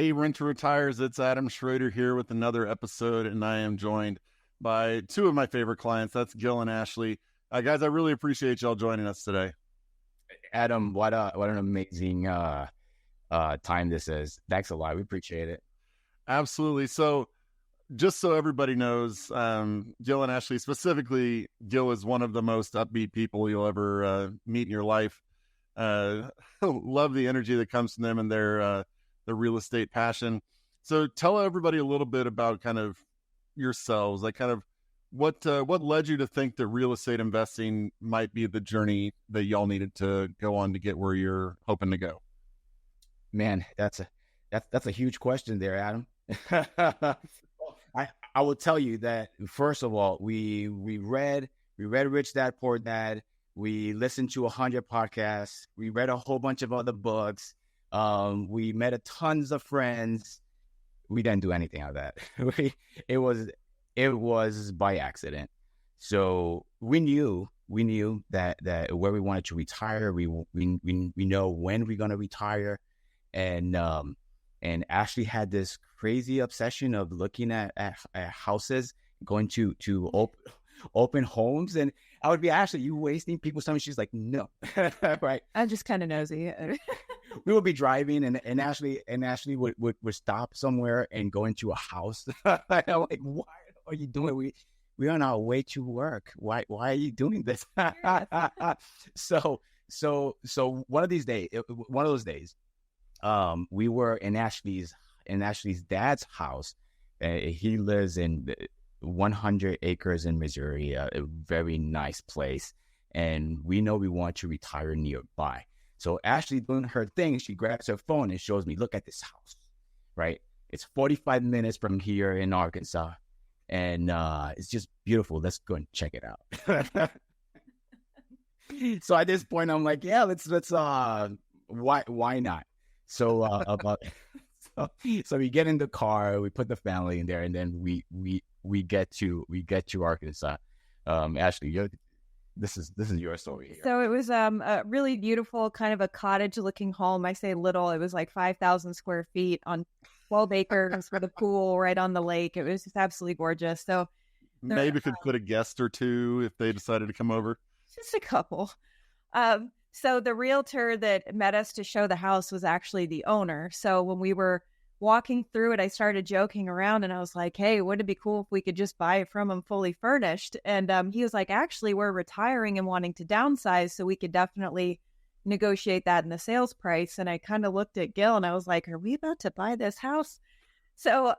Hey, Renter Retires, it's Adam Schroeder here with another episode, and I am joined by two of my favorite clients. That's Gil and Ashley. Guys, I really appreciate y'all joining us today. Adam, what an amazing time this is. Thanks a lot. We appreciate it. Absolutely. So, just so everybody knows, Gil and Ashley, specifically, Gil is one of the most upbeat people you'll ever meet in your life. Love the energy that comes from them and their real estate passion. So tell everybody a little bit about kind of yourselves, like kind of what led you to think that real estate investing might be the journey that y'all needed to go on to get where you're hoping to go. Man, that's a huge question there, Adam. I will tell you that first of all, we read Rich Dad Poor Dad. We listened to 100 podcasts. We read a whole bunch of other books. We met a tons of friends. We didn't do anything out of that. It was by accident. So we knew that where we wanted to retire. We know when we're gonna retire, and Ashley had this crazy obsession of looking at houses, going to open homes, and I would be, Ashley, you wasting people's time? She's like, no. Right. I'm just kind of nosy. We would be driving and Ashley would stop somewhere and go into a house. I'm like, why are you doing? We're on our way to work. Why are you doing this? So one of those days, we were in Ashley's dad's house. He lives in 100 acres in Missouri, a very nice place. And we know we want to retire nearby. So Ashley doing her thing, she grabs her phone and shows me, look at this house, right? It's 45 minutes from here in Arkansas. And it's just beautiful. Let's go and check it out. So at this point, I'm like, yeah, let's why not? So so we get in the car, we put the family in there, and then we get to Arkansas. Ashley, this is your story here. So it was a really beautiful, kind of a cottage-looking home. I say little. It was like 5,000 square feet on 12 acres with a pool right on the lake. It was just absolutely gorgeous. So maybe could put a guest or two if they decided to come over. Just a couple. So the realtor that met us to show the house was actually the owner. So when we were walking through it, I started joking around and I was like, hey, wouldn't it be cool if we could just buy it from him fully furnished? And he was like, actually, we're retiring and wanting to downsize, so we could definitely negotiate that in the sales price. And I kind of looked at Gil and I was like, are we about to buy this house? So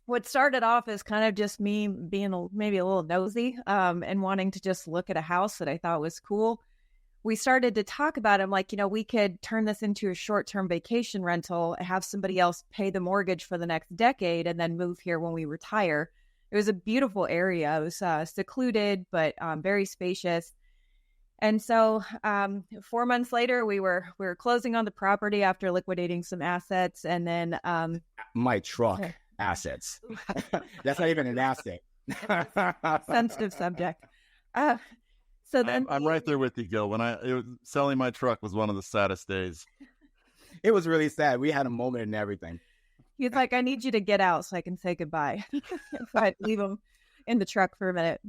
what started off as kind of just me being maybe a little nosy and wanting to just look at a house that I thought was cool. We started to talk about it. I'm like, we could turn this into a short-term vacation rental, have somebody else pay the mortgage for the next decade, and then move here when we retire. It was a beautiful area. It was secluded, but very spacious. And so 4 months later, we were closing on the property after liquidating some assets, and then my truck assets. That's not even an asset. Sensitive subject. So then I'm right there with you, Gil. Selling my truck was one of the saddest days. It was really sad. We had a moment and everything. He's like, I need you to get out so I can say goodbye. If I leave him in the truck for a minute.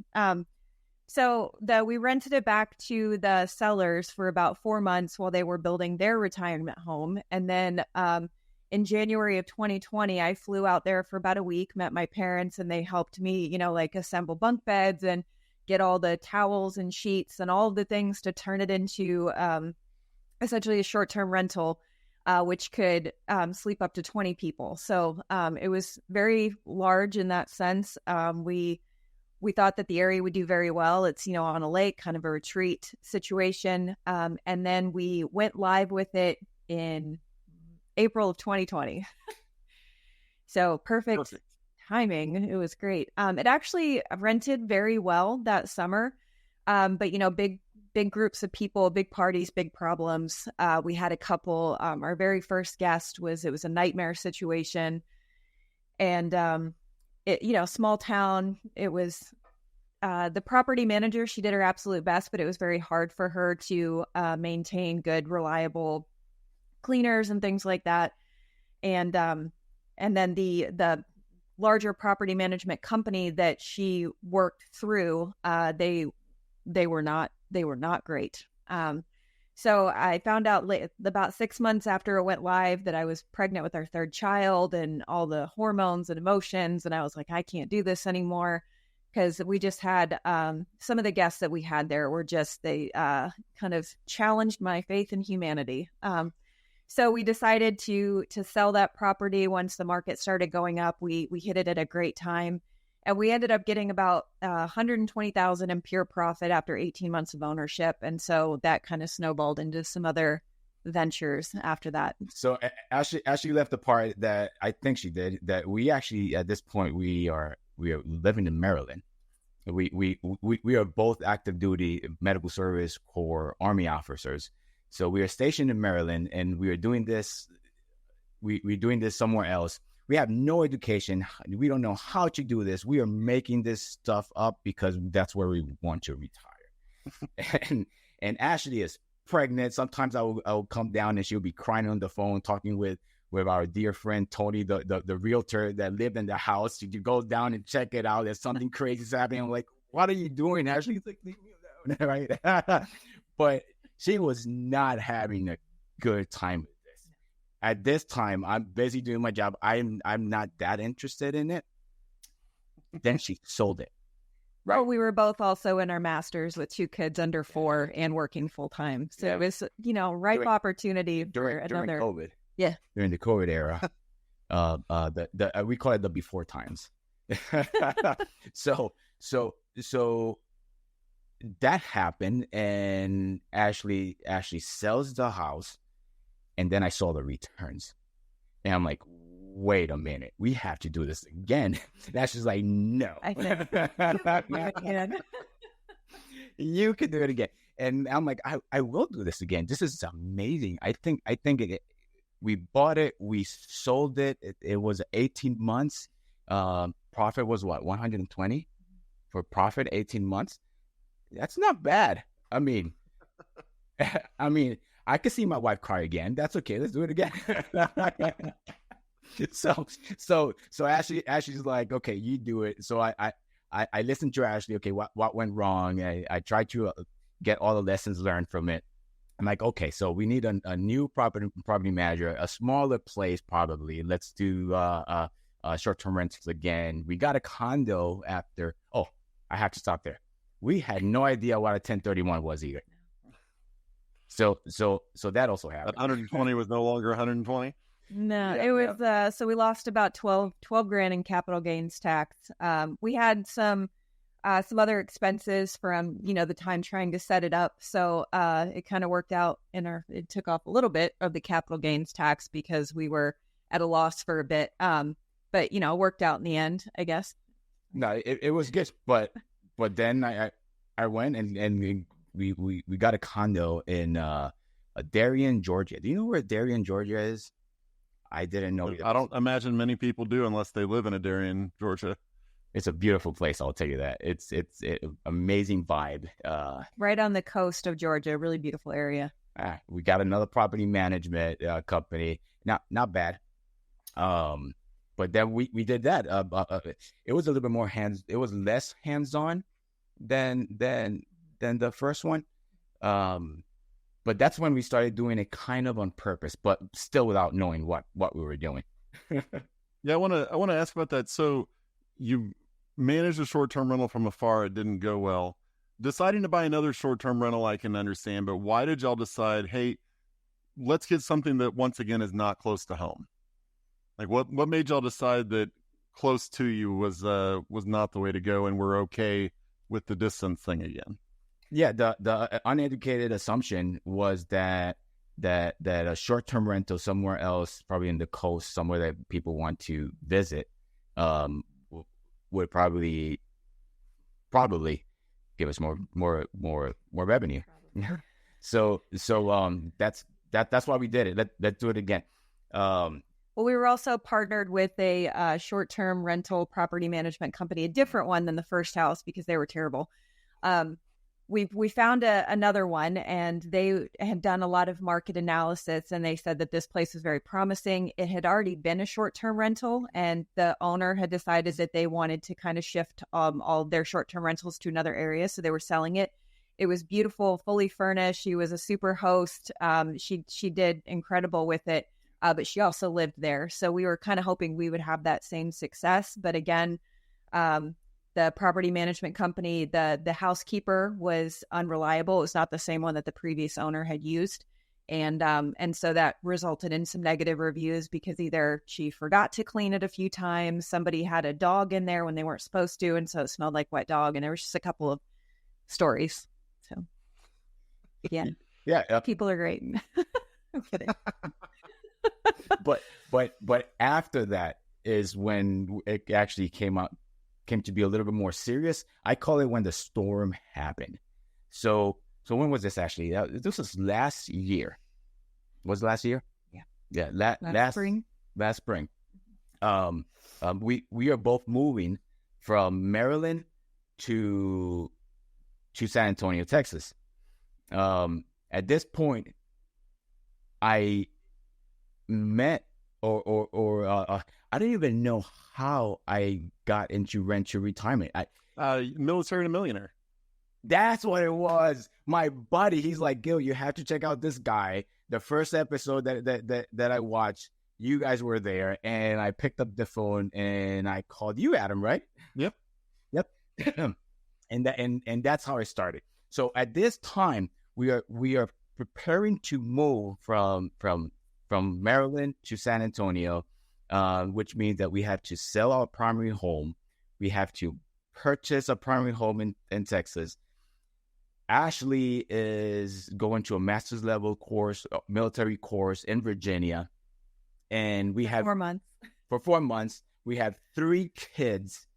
So we rented it back to the sellers for about 4 months while they were building their retirement home. And then in January of 2020, I flew out there for about a week, met my parents, and they helped me, like assemble bunk beds and get all the towels and sheets and all of the things to turn it into essentially a short-term rental, which could sleep up to 20 people. So it was very large in that sense. We thought that the area would do very well. It's, on a lake, kind of a retreat situation. And then we went live with it in April of 2020. So perfect timing. It was great. It actually rented very well that summer. But big groups of people, big parties, big problems. We had a couple. Our very first guest was a nightmare situation, and small town. It was the property manager. She did her absolute best, but it was very hard for her to maintain good, reliable cleaners and things like that. and then the larger property management company that she worked through, they were not great. So I found out about 6 months after it went live that I was pregnant with our third child, and all the hormones and emotions. And I was like, I can't do this anymore, because we just had some of the guests that we had there were just, they kind of challenged my faith in humanity. So we decided to sell that property once the market started going up. We hit it at a great time. And we ended up getting about $120,000 in pure profit after 18 months of ownership. And so that kind of snowballed into some other ventures after that. So Ashley left the part that I think she did, that we actually, at this point, we are living in Maryland. We are both active duty medical service corps Army officers. So we are stationed in Maryland, and we are doing this. We're doing this somewhere else. We have no education. We don't know how to do this. We are making this stuff up because that's where we want to retire. and Ashley is pregnant. Sometimes I will come down and she'll be crying on the phone, talking with our dear friend Tony, the realtor that lived in the house. She goes down and check it out. There's something crazy is happening. I'm like, what are you doing, Ashley? She's like, leave me alone, right? But she was not having a good time. At this time, I'm busy doing my job. I'm not that interested in it. Then she sold it. Right. Well, we were both also in our masters with 2 kids under 4 and working full time. So it was, ripe opportunity during COVID. Yeah. During the COVID era. We call it the before times. So that happened, and Ashley sells the house. And then I saw the returns, and I'm like, wait a minute, we have to do this again. That's just like, no. You can do it again. And I'm like, I will do this again. This is amazing. I think we bought it, we sold it. It was 18 months. Profit was what, 120 for profit, 18 months. That's not bad. I mean, I could see my wife cry again. That's okay. Let's do it again. So Ashley's like, okay, you do it. So I listened to Ashley. Okay, what went wrong? I tried to get all the lessons learned from it. I'm like, okay, so we need a new property manager, a smaller place probably. Let's do short-term rentals again. We got a condo after. Oh, I have to stop there. We had no idea what a 1031 was either. So that also happened. 120 was no longer 120. No, it was. So we lost about 12 grand in capital gains tax. We had some other expenses from the time trying to set it up. So it kind of worked out, it took off a little bit of the capital gains tax because we were at a loss for a bit. But it worked out in the end, I guess. No, it was good, but then I went and we got a condo in Darien, Georgia. Do you know where Darien, Georgia is? I didn't know. I don't imagine many people do unless they live in a Darien, Georgia. It's a beautiful place, I'll tell you that. It's amazing vibe. Right on the coast of Georgia, really beautiful area. We got another property management company. Not bad. But then we did that. It was a little bit more it was less hands-on than the first one. But that's when we started doing it kind of on purpose, but still without knowing what we were doing. Yeah, I want to ask about that. So you managed a short-term rental from afar. It didn't go well. Deciding to buy another short-term rental, I can understand, but why did y'all decide, hey, let's get something that once again is not close to home? Like what made y'all decide that close to you was not the way to go, and we're okay with the distance thing again? Yeah, the uneducated assumption was that a short-term rental somewhere else, probably in the coast, somewhere that people want to visit, would probably give us more revenue. So that's why we did it. Let's do it again. Well, we were also partnered with a short-term rental property management company, a different one than the first house because they were terrible. we found another one, and they had done a lot of market analysis, and they said that this place was very promising. It had already been a short-term rental, and the owner had decided that they wanted to kind of shift all of their short-term rentals to another area, so they were selling it. It was beautiful, fully furnished. She was a super host. She did incredible with it, but she also lived there. So we were kind of hoping we would have that same success. But again, the property management company, the housekeeper was unreliable. It was not the same one that the previous owner had used. And so that resulted in some negative reviews because either she forgot to clean it a few times, somebody had a dog in there when they weren't supposed to, and so it smelled like wet dog. And there was just a couple of stories. So, yeah, people are great. I'm kidding. but after that is when it actually came to be a little bit more serious. I call it when the storm happened. So when was this actually? This was last year. Was it last year? Yeah. Last spring. Last spring. We are both moving from Maryland to San Antonio, Texas. At this point, I met or I don't even know how I got into rent to retirement. Military and a Millionaire. That's what it was. My buddy, he's like, Gil, you have to check out this guy. The first episode that I watched, you guys were there, and I picked up the phone and I called you, Adam, right? Yep. and that's how I started. So at this time, we are preparing to move from Maryland to San Antonio, which means that we have to sell our primary home. We have to purchase a primary home in Texas. Ashley is going to a master's level course, military course in Virginia. And we have 4 months. For 4 months, we have 3 kids,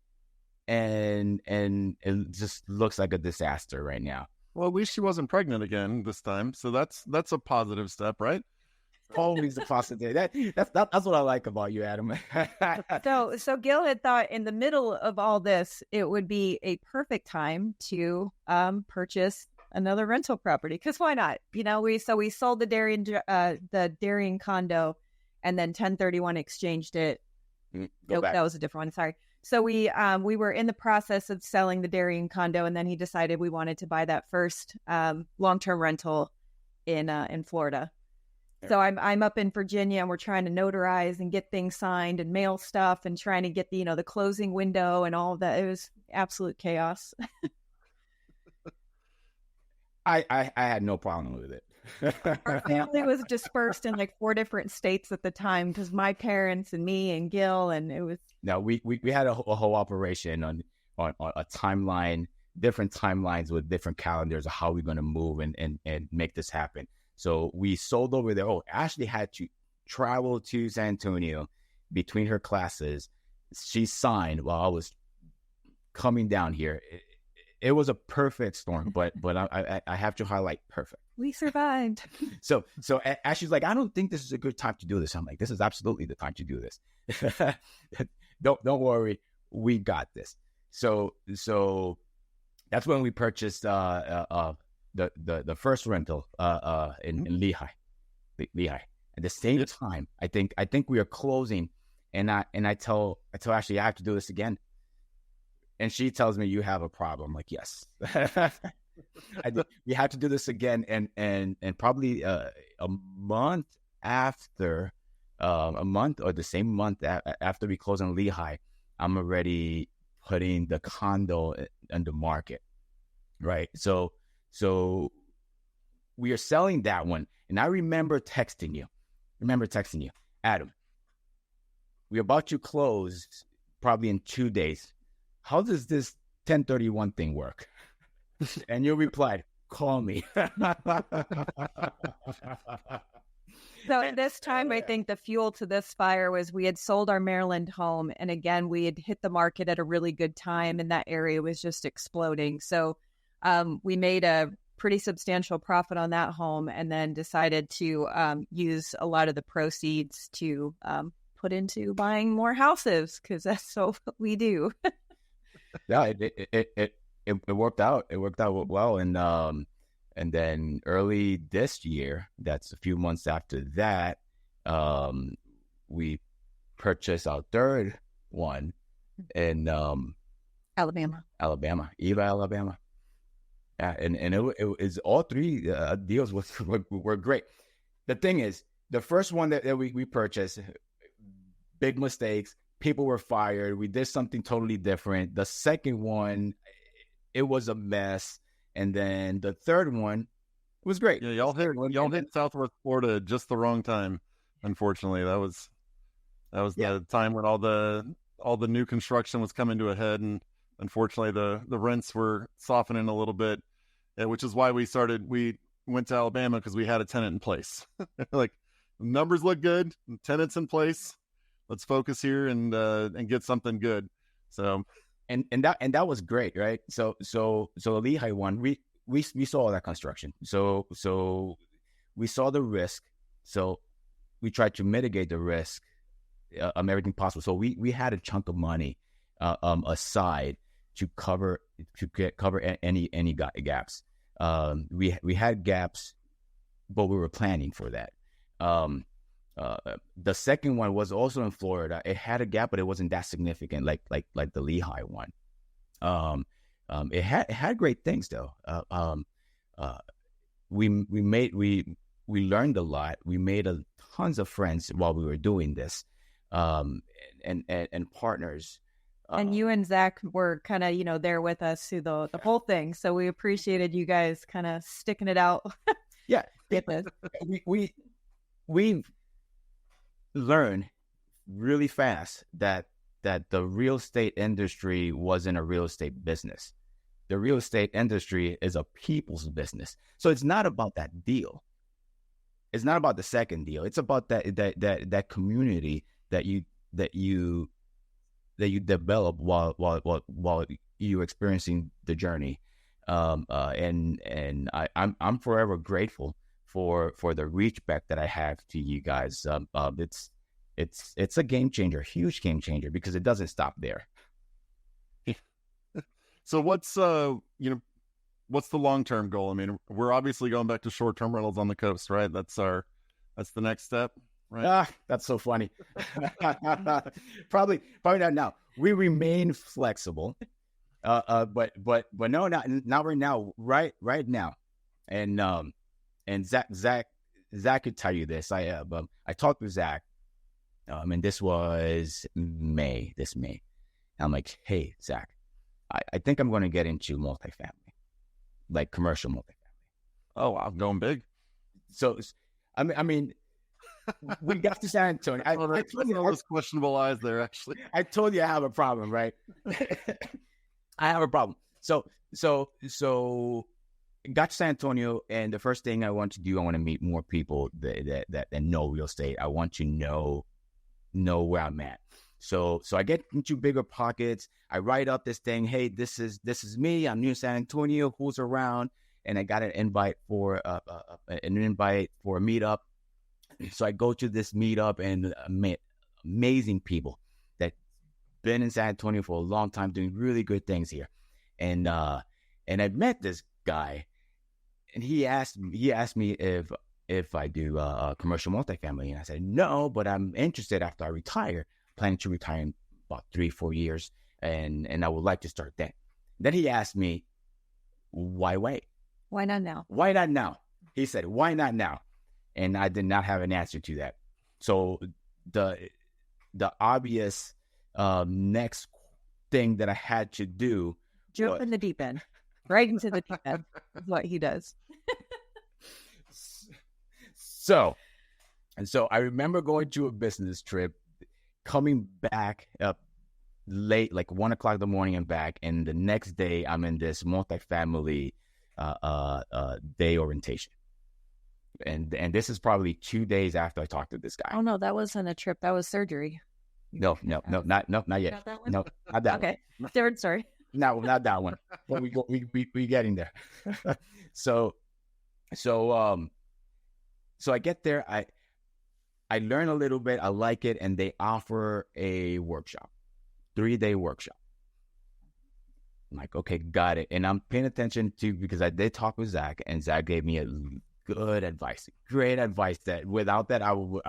and it just looks like a disaster right now. Well, at least she wasn't pregnant again this time. So that's a positive step, right? Always a possibility. That's what I like about you, Adam. So Gil had thought in the middle of all this, it would be a perfect time to purchase another rental property. Because why not? We sold the Darien condo, and then 1031 exchanged it. That was a different one. Sorry. So we were in the process of selling the Darien condo, and then he decided we wanted to buy that first long-term rental in Florida. So I'm up in Virginia, and we're trying to notarize and get things signed and mail stuff and trying to get the closing window and all of that. It was absolute chaos. I had no problem with it. Our family was dispersed in like 4 different states at the time because my parents and me and Gil, and it was. No, we had a whole operation on a timeline, different timelines with different calendars of how we're going to move and make this happen. So we sold over there. Oh, Ashley had to travel to San Antonio between her classes. She signed while I was coming down here. It was a perfect storm, but I have to highlight perfect. We survived. So Ashley's like, I don't think this is a good time to do this. I'm like, this is absolutely the time to do this. Don't worry, we got this. So that's when we purchased the first rental in Lehigh. At the same time, I think we are closing, and I tell Ashley I have to do this again, and she tells me you have a problem. I'm like, yes, we have to do this again, and probably a month after, a month or the same month after we close in Lehigh, I'm already putting the condo on the market, right? So we are selling that one. And I remember texting you, Adam, we're about to close probably in 2 days. How does this 1031 thing work? And you replied, call me. So at this time, I think the fuel to this fire was we had sold our Maryland home. And again, we had hit the market at a really good time, and that area was just exploding. So we made a pretty substantial profit on that home, and then decided to use a lot of the proceeds to put into buying more houses, because that's what we do. Yeah, it worked out. It worked out well, and then early this year, that's a few months after that, we purchased our third one in Alabama. Eva, Alabama. Yeah, and it is all three deals were great. The thing is, the first one that we purchased, big mistakes. People were fired. We did something totally different. The second one, it was a mess. And then the third one was great. Yeah, y'all hit Southwest Florida at just the wrong time. Unfortunately, that was the time when all the new construction was coming to a head, and unfortunately the rents were softening a little bit, which is why we went to Alabama, because we had a tenant in place. Like, numbers look good, tenants in place. Let's focus here and get something good. So and that was great, right? So the Lehigh one, we saw all that construction. So we saw the risk. So we tried to mitigate the risk, everything possible. So we had a chunk of money aside to cover any gaps. We had gaps, but we were planning for that. The second one was also in Florida. It had a gap, but it wasn't that significant, like the Lehigh one. It had great things though. We learned a lot. We made tons of friends while we were doing this, and partners. And you and Zach were kind of, there with us through the whole thing. So we appreciated you guys kind of sticking it out. Yeah. We learned really fast that the real estate industry wasn't a real estate business. The real estate industry is a people's business. So it's not about that deal. It's not about the second deal. It's about that community that you develop while you're experiencing the journey. And I'm forever grateful for the reach back that I have to you guys. It's a game changer, huge game changer, because it doesn't stop there. So what's the long-term goal? I mean, we're obviously going back to short-term rentals on the coast, right? That's the next step, right? That's so funny. Probably not now. We remain flexible. But no, not right now. Right now. And Zach could tell you this. I talked with Zach, and this was this May. I'm like, hey, Zach, I think I'm going to get into multifamily, like commercial multifamily. Oh, wow, going big. So, I mean, we got to San Antonio. I told you, those questionable eyes there, actually. I told you I have a problem, right? I have a problem. So got to San Antonio, and the first thing I want to do, I want to meet more people that know real estate. I want to know where I'm at. So I get into bigger pockets. I write up this thing. Hey, this is me. I'm new in San Antonio. Who's around? And I got an invite for a meetup. So I go to this meetup and met amazing people that been in San Antonio for a long time, doing really good things here. And I met this guy, and he asked me if I do commercial multifamily, and I said no, but I'm interested after I retire. Planning to retire in about 3-4 years, and I would like to start that. Then he asked me, why wait? Why not now? Why not now? He said, why not now? And I did not have an answer to that. So the obvious next thing that I had to do, jump in the deep end, right into the deep end is what he does. So I remember going to a business trip, coming back up late, like 1:00 in the morning and back. And the next day I'm in this multifamily day orientation. And this is probably 2 days after I talked to this guy. Oh no, that wasn't a trip. That was surgery. No, not yet. Not that one? No, not that okay. one. Different story. No, not that one. But we getting there. So I get there. I learn a little bit. I like it, and they offer a workshop, 3-day workshop. I'm like, okay, got it. And I'm paying attention to, because I did talk with Zach, and Zach gave me a good advice, great advice that without that, I'm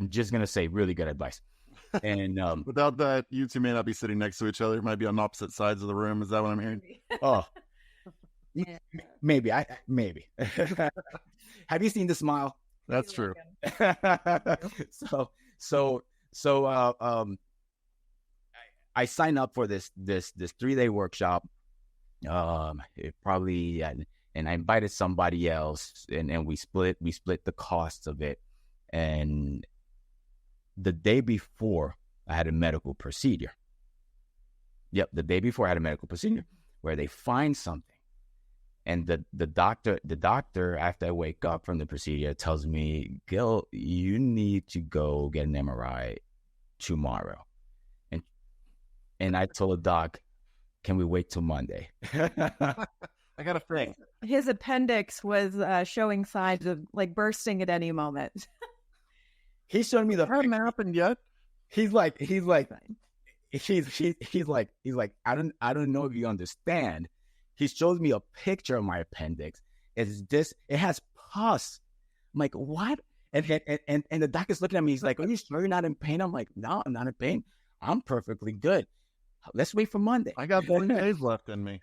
just going to say really good advice. And without that, you two may not be sitting next to each other. You might be on opposite sides of the room. Is that what I'm hearing? Oh, maybe. Maybe. Have you seen the smile? That's true. I signed up for this 3-day workshop. It probably, and I invited somebody else, and we split the costs of it. And the day before, I had a medical procedure. Yep, the day before I had a medical procedure where they find something. And the doctor, after I wake up from the procedure, tells me, Gil, you need to go get an MRI tomorrow. And I told the doc, can we wait till Monday? I got a thing. His appendix was showing signs of like bursting at any moment. He's showing me the hasn't happened yet. He's like, I don't know if you understand. He shows me a picture of my appendix. It has pus. I'm like, what? And the doctor's looking at me. He's like, are you sure you're not in pain? I'm like, no, I'm not in pain. I'm perfectly good. Let's wait for Monday. I got 3 days left in me.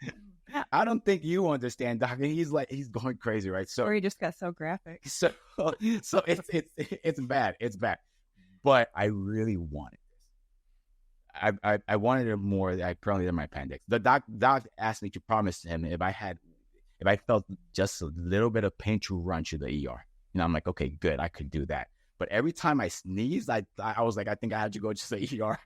I don't think you understand, doctor. He's going crazy, right? So, or he just got so graphic. So it's bad. It's bad. But I really wanted this. I wanted it more apparently than my appendix. The doc asked me to promise him if I felt just a little bit of pain to run to the ER. I'm like, okay, good, I could do that. But every time I sneezed, I was like, I think I had to go to the ER.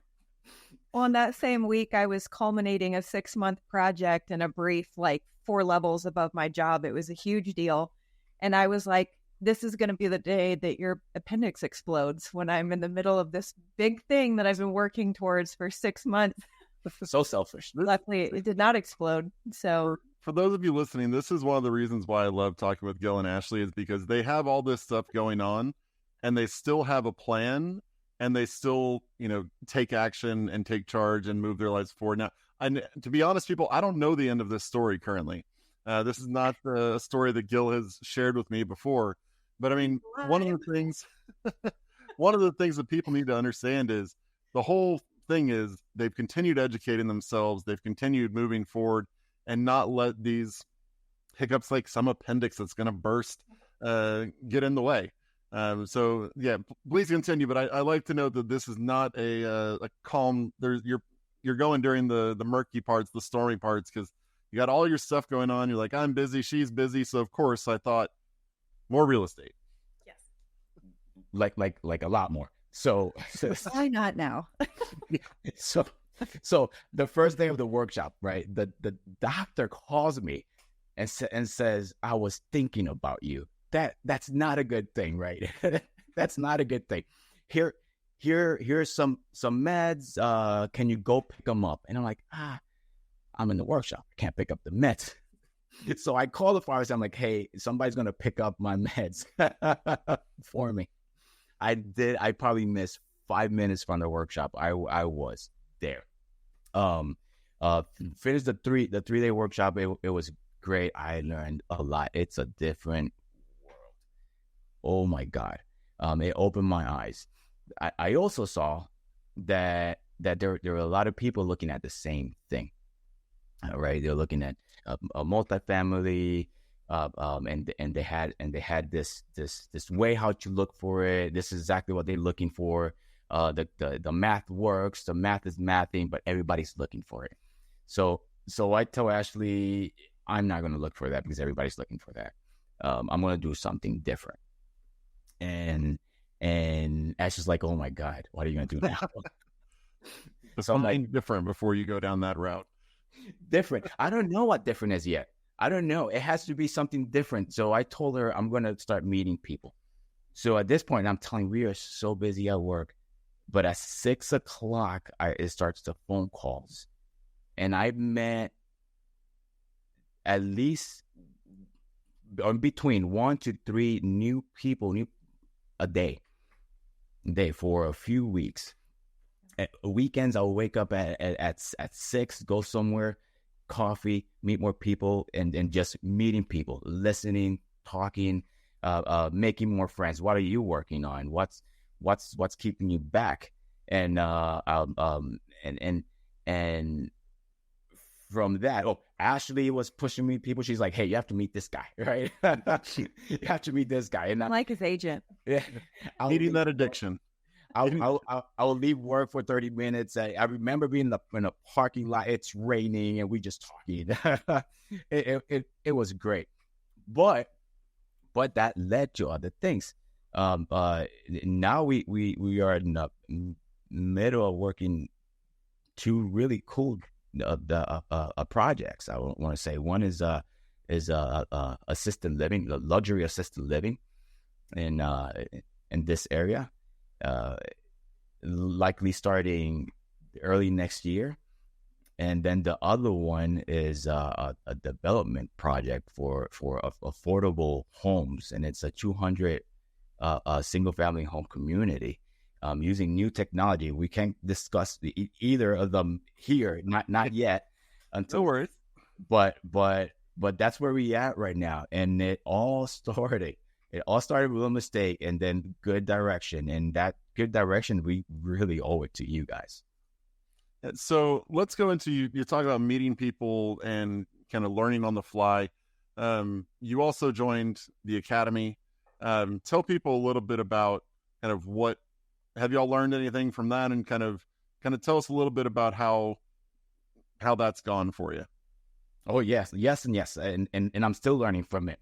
Well, in that same week, I was culminating a 6-month project in a brief, like 4 levels above my job. It was a huge deal. And I was like, this is going to be the day that your appendix explodes, when I'm in the middle of this big thing that I've been working towards for 6 months. So selfish. Luckily, it did not explode. So for those of you listening, this is one of the reasons why I love talking with Gil and Ashley, is because they have all this stuff going on and they still have a plan. And they still, take action and take charge and move their lives forward. Now, to be honest, people, I don't know the end of this story currently. This is not a story that Gil has shared with me before. But I mean, one of the things that people need to understand is the whole thing is they've continued educating themselves. They've continued moving forward and not let these hiccups, like some appendix that's going to burst, get in the way. So yeah, please continue. But I like to note that this is not a calm. You're going during the murky parts, the stormy parts, because you got all your stuff going on. You're like, I'm busy, she's busy. So of course I thought more real estate. Yes. Like a lot more. So why not now? So the first day of the workshop, right? The doctor calls me and says, I was thinking about you. That's not a good thing, right? That's not a good thing. Here's some meds. Can you go pick them up? And I'm like, I'm in the workshop. I can't pick up the meds. So I call the pharmacy. I'm like, hey, somebody's going to pick up my meds for me. I probably missed 5 minutes from the workshop. I was there. Finished the 3-day workshop. It was great. I learned a lot. It's a different world. Oh my God. It opened my eyes. I also saw that there were a lot of people looking at the same thing. Right? They're looking at a multifamily, and they had this way how to look for it. This is exactly what they're looking for. The math works. The math is mathing, but everybody's looking for it. So I tell Ashley, I'm not going to look for that because everybody's looking for that. I'm going to do something different. And Ashley's like, oh my God, what are you going to do now? So I'm like, different before you go down that route. Different. I don't know what different is yet. I don't know. It has to be something different. So I told her I'm going to start meeting people. So at this point, I'm telling we are so busy at work. But at 6 o'clock, it starts the phone calls. And I met at least between 1 to 3 new people a day for a few weeks. weekends I'll wake up at 6, go somewhere, coffee, meet more people, and just meeting people, listening, talking, making more friends. What are you working on? What's keeping you back? And from that, Ashley was pushing me people. She's like, hey, you have to meet this guy, right? You have to meet this guy. And I'm like his agent. Yeah, Needing that addiction. I'll leave work for 30 minutes. I remember being in a parking lot. It's raining and we just talking. It was great, but that led to other things. Now we are in the middle of working two really cool projects. I want to say one is assisted living, luxury assisted living in this area. Likely starting early next year, and then the other one is a development project for affordable homes, and it's a 200 single family home community using new technology. We can't discuss either of them here, not yet. No worries. But that's where we at right now, and it all started with a mistake and then good direction. And that good direction, we really owe it to you guys. So let's go into, you're talking about meeting people and kind of learning on the fly. You also joined the Academy. Tell people a little bit about kind of what, have y'all learned anything from that, and kind of tell us a little bit about how that's gone for you. Oh, yes. And I'm still learning from it.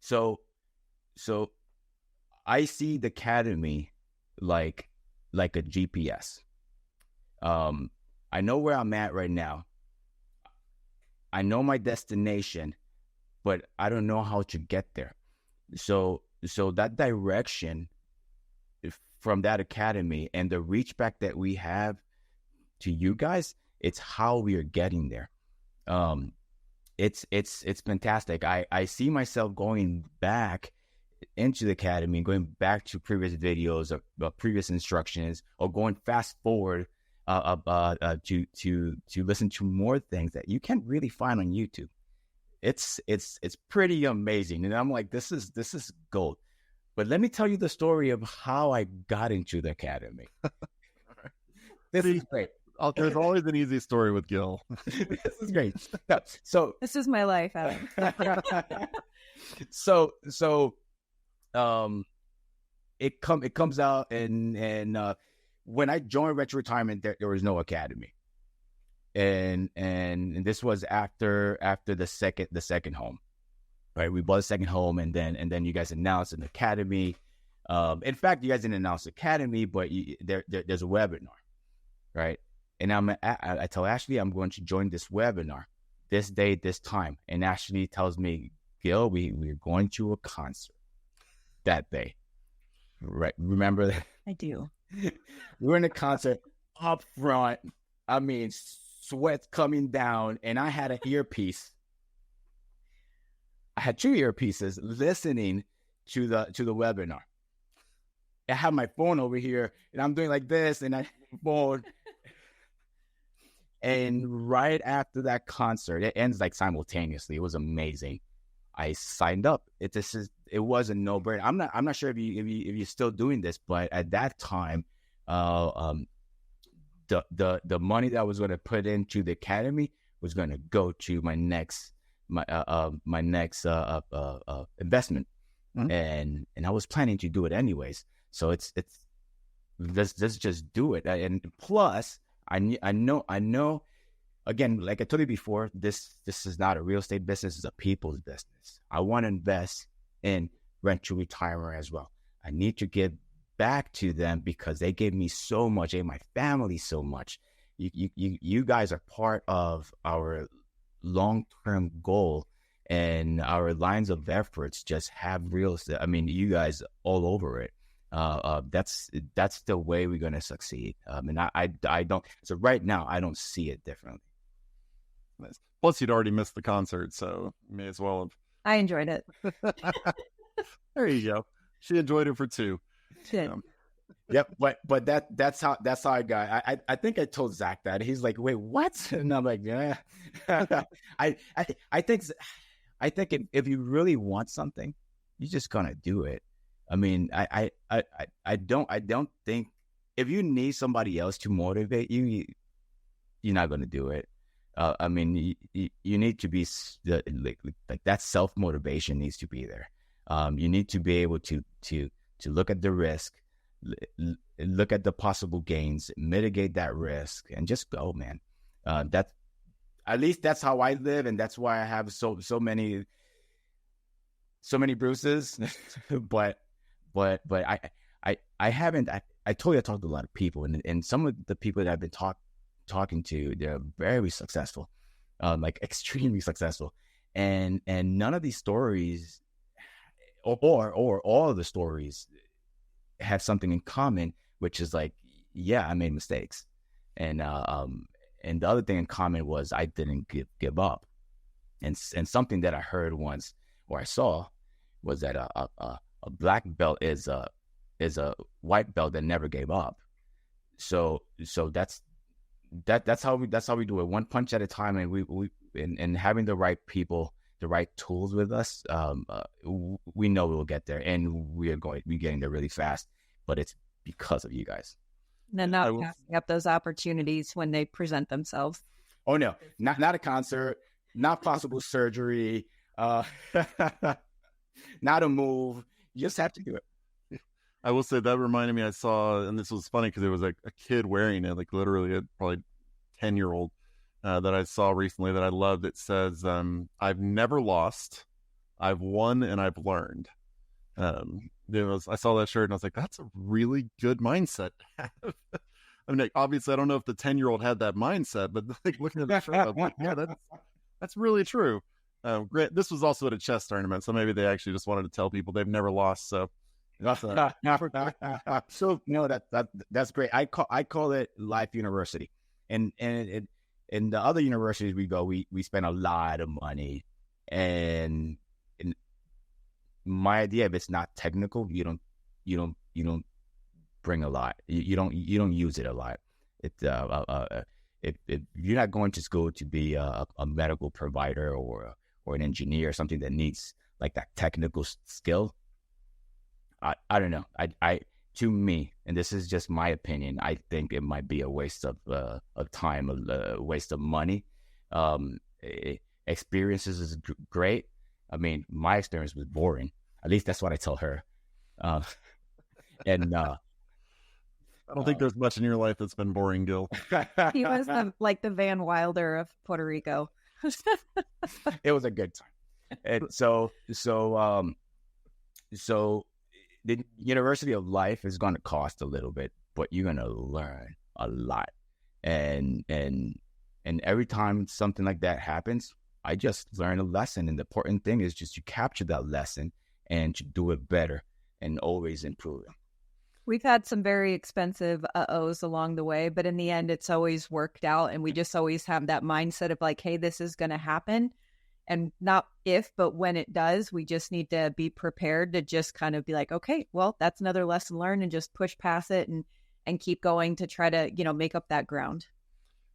So I see the Academy like a GPS. I know where I'm at right now. I know my destination, but I don't know how to get there. So that direction from that Academy and the reach back that we have to you guys, it's how we are getting there. It's fantastic. I see myself going back into the Academy, going back to previous videos or previous instructions, or going fast forward to listen to more things that you can't really find on YouTube. It's pretty amazing, and I'm like, this is gold. But let me tell you the story of how I got into the Academy. This is great. There's always an easy story with Gil. This is great. So this is my life, Adam. So it comes out, and when I joined Retro Retirement, there was no Academy, and this was after the second home, right? We bought a second home, and then you guys announced an Academy. In fact, you guys didn't announce Academy, but there's a webinar, right? And I tell Ashley I'm going to join this webinar this day, this time. And Ashley tells me, Gil, we're going to a concert that day. Right? Remember that? I do. We were in a concert up front. I mean, sweat coming down. And I had an earpiece. I had 2 earpieces listening to the webinar. I have my phone over here, and I'm doing like this, and I phone. And right after that concert, it ends like simultaneously. It was amazing. I signed up. It was a no-brainer. I'm not sure if you're still doing this, but at that time, the money that I was going to put into the Academy was going to go to my next investment, and I was planning to do it anyways. So let's just do it. And plus, I know. Again, like I told you before, this is not a real estate business; it's a people's business. I want to invest in rent to retirement as well. I need to give back to them because they gave me so much, and my family so much. You guys are part of our long-term goal, and our lines of efforts just have real estate. I mean, you guys all over it. That's the way we're going to succeed. And I don't, so right now I don't see it differently. Plus you'd already missed the concert, so you may as well have. I enjoyed it. There you go. She enjoyed it for 2. Yep. But that's how I got. I think I told Zach that. He's like, wait, what? And I'm like, yeah. I think if you really want something, you're just gonna do it. I mean, I don't think if you need somebody else to motivate you, you're not gonna do it. I mean, you need to be like that self motivation needs to be there. You need to be able to look at the risk, look at the possible gains, mitigate that risk, and just go, man. That at least that's how I live, and that's why I have so many bruises. but I haven't. I told you I talked to a lot of people, and some of the people that I've been talking to, they're very successful, like extremely successful, and none of these stories, or all of the stories, have something in common, which is like, yeah, I made mistakes, and the other thing in common was I didn't give up, and something that I heard once or I saw was that a black belt is a white belt that never gave up. So that's how we do it, one punch at a time, and having the right people, the right tools with us, we know we'll get there, and we're getting there really fast, but it's because of you guys. And not passing up those opportunities when they present themselves. Oh no, not a concert, not possible surgery, not a move. You just have to do it. I will say that reminded me, I saw, and this was funny because it was a kid wearing it, like literally a probably 10-year-old that I saw recently that I loved. It says, I've never lost, I've won, and I've learned. I saw that shirt and I was like, that's a really good mindset to have. I mean, like, obviously I don't know if the 10-year-old had that mindset, but like looking at the shirt, I'm like, yeah, that's really true. Great. This was also at a chess tournament, so maybe they actually just wanted to tell people they've never lost. So so no, that's great. I call it Life University, and in the other universities we go, we spend a lot of money, and my idea, if it's not technical, you don't bring a lot. You don't use it a lot. If you're not going to school to be a medical provider or an engineer or something that needs like that technical skill, I don't know. To me, and this is just my opinion, I think it might be a waste of time, a waste of money. Experiences is great. I mean, my experience was boring. At least that's what I tell her. I don't think there's much in your life that's been boring, Gil. He was like the Van Wilder of Puerto Rico. It was a good time. And so the University of Life is going to cost a little bit, but you're going to learn a lot. And every time something like that happens, I just learn a lesson. And the important thing is just to capture that lesson and to do it better and always improving. We've had some very expensive uh-ohs along the way, but in the end, it's always worked out. And we just always have that mindset of like, hey, this is going to happen. And not if, but when it does, we just need to be prepared to just kind of be like, okay, well, that's another lesson learned, and just push past it and keep going to try to, make up that ground.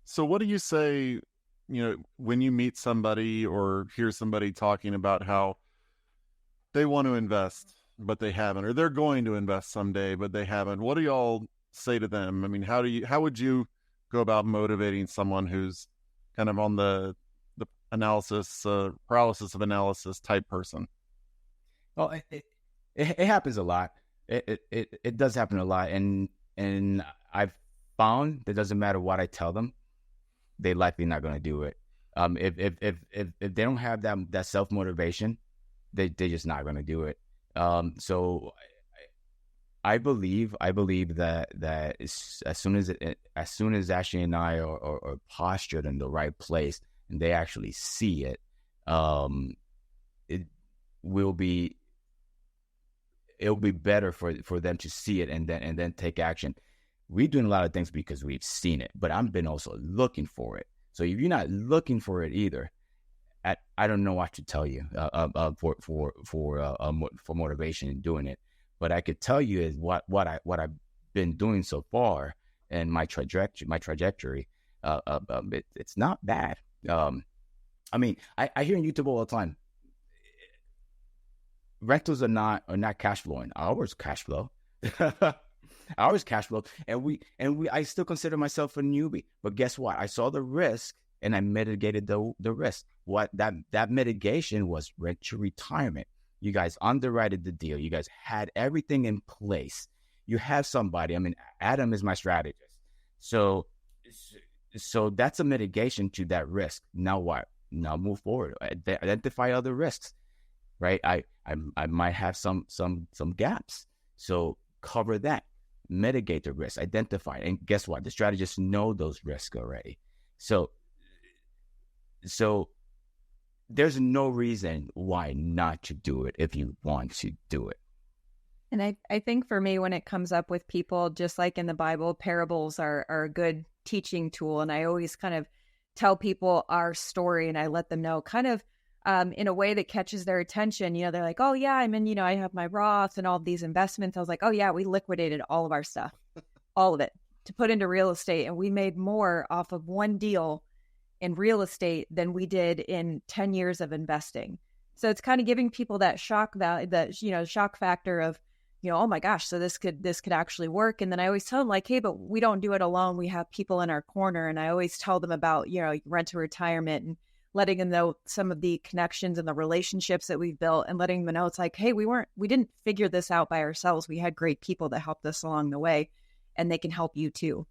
So what do you say, when you meet somebody or hear somebody talking about how they want to invest, but they haven't, or they're going to invest someday, but they haven't? What do y'all say to them? I mean, how would you go about motivating someone who's kind of on the analysis, paralysis of analysis type person? Well, it happens a lot. It does happen a lot. And I've found that it doesn't matter what I tell them, they're likely not going to do it. If they don't have that self-motivation, they're just not going to do it. So I believe that as soon as Ashley and I are postured in the right place and they actually see it, it'll be better for them to see it and then take action. We're doing a lot of things because we've seen it, but I've been also looking for it. So if you're not looking for it either, I don't know what to tell you for motivation in doing it. But I could tell you is what I've been doing so far and my trajectory, it's not bad. I mean, I hear on YouTube all the time, rentals are not cash flowing. Ours cash flow. Ours cash flow. And I still consider myself a newbie. But guess what? I saw the risk and I mitigated the risk. What that mitigation was rent to retirement. You guys underwrote the deal. You guys had everything in place. You have somebody. I mean, Adam is my strategist. So that's a mitigation to that risk. Now what? Now move forward. Identify other risks, right? I might have some gaps. So cover that. Mitigate the risk. Identify. And guess what? The strategists know those risks already. So there's no reason why not to do it if you want to do it. And I think for me, when it comes up with people, just like in the Bible, parables are a good teaching tool. And I always kind of tell people our story and I let them know kind of in a way that catches their attention. You know, they're like, oh yeah, I'm in, I have my Roth and all of these investments. I was like, oh yeah, we liquidated all of our stuff, all of it to put into real estate. And we made more off of one deal in real estate than we did in 10 years of investing. So it's kind of giving people that shock value, that, shock factor of, oh my gosh, so this could actually work. And then I always tell them like, hey, but we don't do it alone. We have people in our corner. And I always tell them about, rent to retirement and letting them know some of the connections and the relationships that we've built and letting them know it's like, hey, we didn't figure this out by ourselves. We had great people that helped us along the way and they can help you too.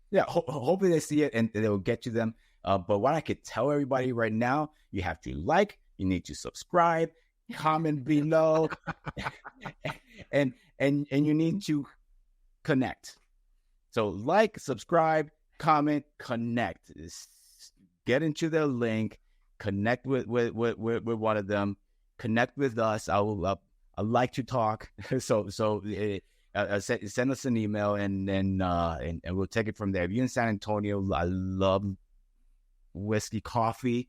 Yeah. Hopefully they see it and it will get to them. But what I could tell everybody right now, you have to you need to subscribe, comment below, and you need to connect. So subscribe, comment, connect. Get into their link, connect with one of them, connect with us. I like to talk. So send us an email and we'll take it from there. If you're in San Antonio, I love whiskey, coffee.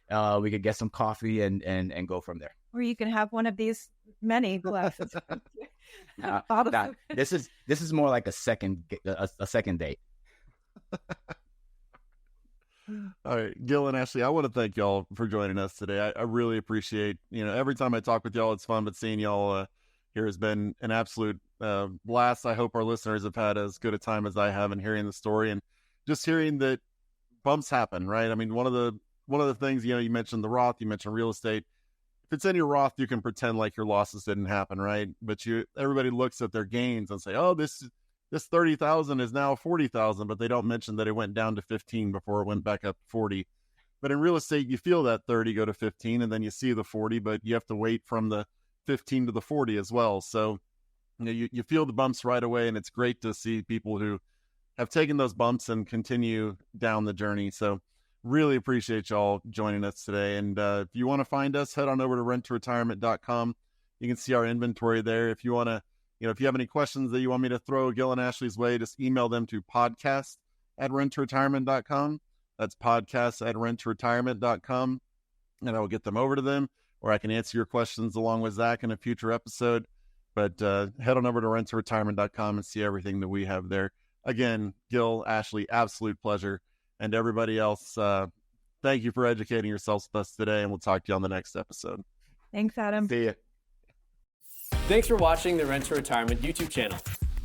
We could get some coffee and go from there. Or you can have one of these many glasses. This is more like a second date. All right, Gil and Ashley, I want to thank y'all for joining us today. I really appreciate, every time I talk with y'all, it's fun, but seeing y'all here has been an absolute blast. I hope our listeners have had as good a time as I have in hearing the story and just hearing that bumps happen, right? I mean, one of the things, you mentioned the Roth, you mentioned real estate. If it's in your Roth, you can pretend like your losses didn't happen, right? But everybody looks at their gains and say, oh, this 30,000 is now 40,000, but they don't mention that it went down to 15 before it went back up to 40. But in real estate, you feel that 30 go to 15 and then you see the 40, but you have to wait from the 15 to the 40 as well. So, you feel the bumps right away, and it's great to see people who have taken those bumps and continue down the journey. So really appreciate y'all joining us today. And if you want to find us, head on over to renttoretirement.com. You can see our inventory there. If you want to, if you have any questions that you want me to throw Gil and Ashley's way, just email them to podcast@renttoretirement.com. That's podcast@renttoretirement.com. And I will get them over to them, or I can answer your questions along with Zach in a future episode. But head on over to renttoretirement.com and see everything that we have there. Again, Gil, Ashley, absolute pleasure. And everybody else, thank you for educating yourselves with us today, and we'll talk to you on the next episode. Thanks, Adam. See ya. Thanks for watching the Rent to Retirement YouTube channel.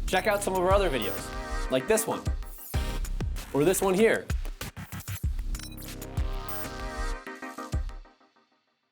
Check out some of our other videos, like this one, or this one here.